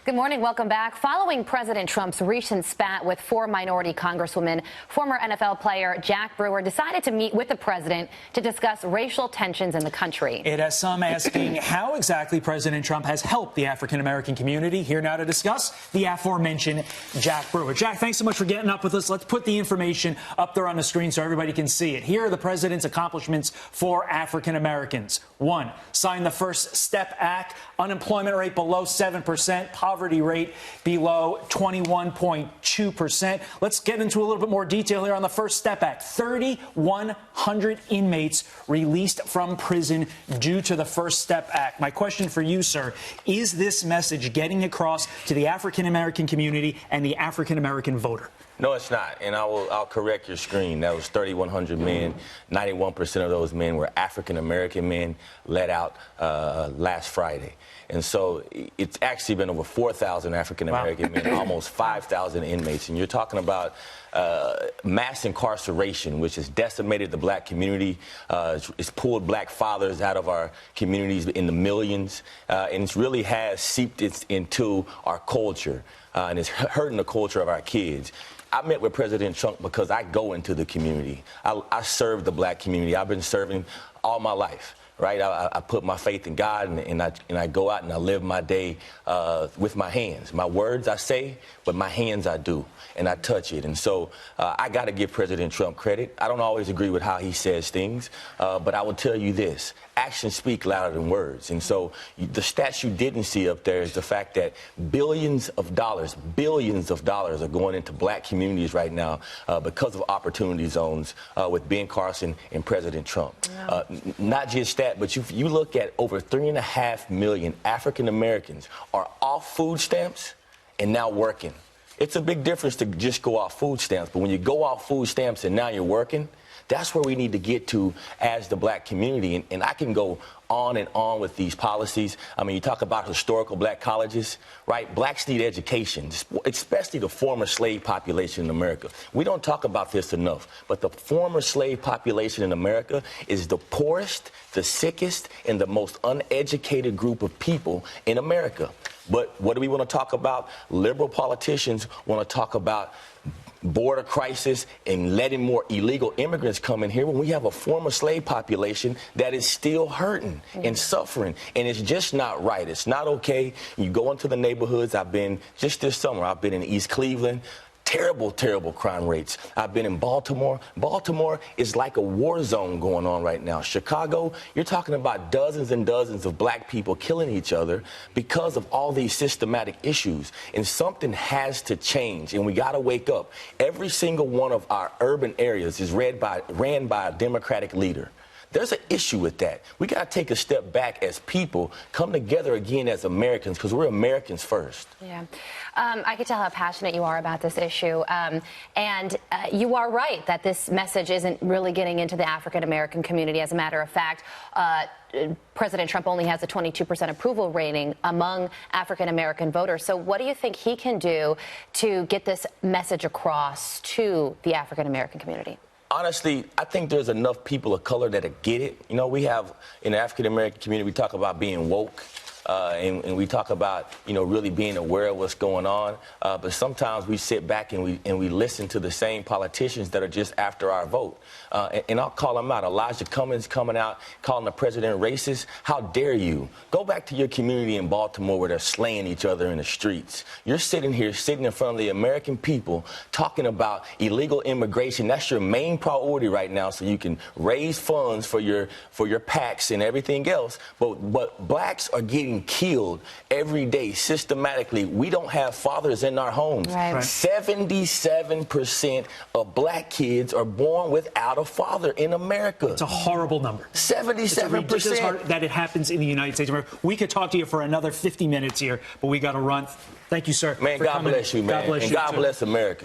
Good morning. Welcome back. Following President Trump's recent spat with 4 minority congresswomen, former NFL player Jack Brewer decided to meet with the president to discuss racial tensions in the country. It has some asking how exactly President Trump has helped the African-American community. Here now to discuss the aforementioned Jack Brewer. Jack, thanks so much for getting up with us. Let's put the information up there on the screen so everybody can see it. Here are the president's accomplishments for African-Americans. 1, signed the First Step Act, unemployment rate below 7%, poverty rate below 21.2%. Let's get into a little bit more detail here on the First Step Act. 3,100 inmates released from prison due to the First Step Act. My question for you, sir, is this message getting across to the African-American community and the African-American voter? No, it's not, and I'll correct your screen. That was 3,100 men. 91% of those men were African-American men let out last Friday. And so it's actually been over 4,000 African-American men, almost 5,000 inmates. And you're talking about mass incarceration, which has decimated the black community. It's pulled black fathers out of our communities in the millions. And it really has seeped into our culture. And it's hurting the culture of our kids. I met with President Trump because I go into the community. I serve the black community. I've been serving all my life. Right, I put my faith in God, and I go out and I live my day with my hands. My words I say, but my hands I do, and I touch it. And so I got to give President Trump credit. I don't always agree with how he says things, but I will tell you this: actions speak louder than words. And so the stats you didn't see up there is the fact that billions of dollars are going into black communities right now because of opportunity zones with Ben Carson and President Trump. Wow. Not just that, but you look at over 3.5 million African Americans are off food stamps and now working. It's a big difference to just go off food stamps, but when you go off food stamps and now you're working, that's where we need to get to as the black community. And I can go on and on with these policies. I mean, you talk about historical black colleges, right? Blacks need education, especially the former slave population in America. We don't talk about this enough, but the former slave population in America is the poorest, the sickest, and the most uneducated group of people in America. But what do we want to talk about? Liberal politicians want to talk about border crisis and letting more illegal immigrants come in here when we have a former slave population that is still hurting and suffering. And it's just not right. It's not okay. You go into the neighborhoods. Just this summer, I've been in East Cleveland. Terrible crime rates. I've been in Baltimore. Baltimore is like a war zone going on right now. Chicago, you're talking about dozens and dozens of black people killing each other because of all these systematic issues. And something has to change, and we got to wake up. Every single one of our urban areas is ran by a Democratic leader. There's an issue with that. We got to take a step back as people, come together again as Americans, because we're Americans first. Yeah. I can tell how passionate you are about this issue. And you are right that this message isn't really getting into the African-American community. As a matter of fact, President Trump only has a 22% approval rating among African-American voters. So what do you think he can do to get this message across to the African-American community? Honestly, I think there's enough people of color that get it. You know, we have, in the African-American community, we talk about being woke. And we talk about, you know, really being aware of what's going on. But sometimes we sit back and we listen to the same politicians that are just after our vote. And I'll call them out. Elijah Cummings coming out, calling the president racist. How dare you? Go back to your community in Baltimore where they're slaying each other in the streets. You're sitting here, sitting in front of the American people, talking about illegal immigration. That's your main priority right now, so you can raise funds for your PACs and everything else. But blacks are getting killed every day systematically. We don't have fathers in our homes. Right. 77% of black kids are born without a father in America. It's a horrible number. 77%. That it happens in the United States of America. We could talk to you for another 50 minutes here, but we got to run. Thank you, sir. Man, God bless you, man. God bless you, and God bless America.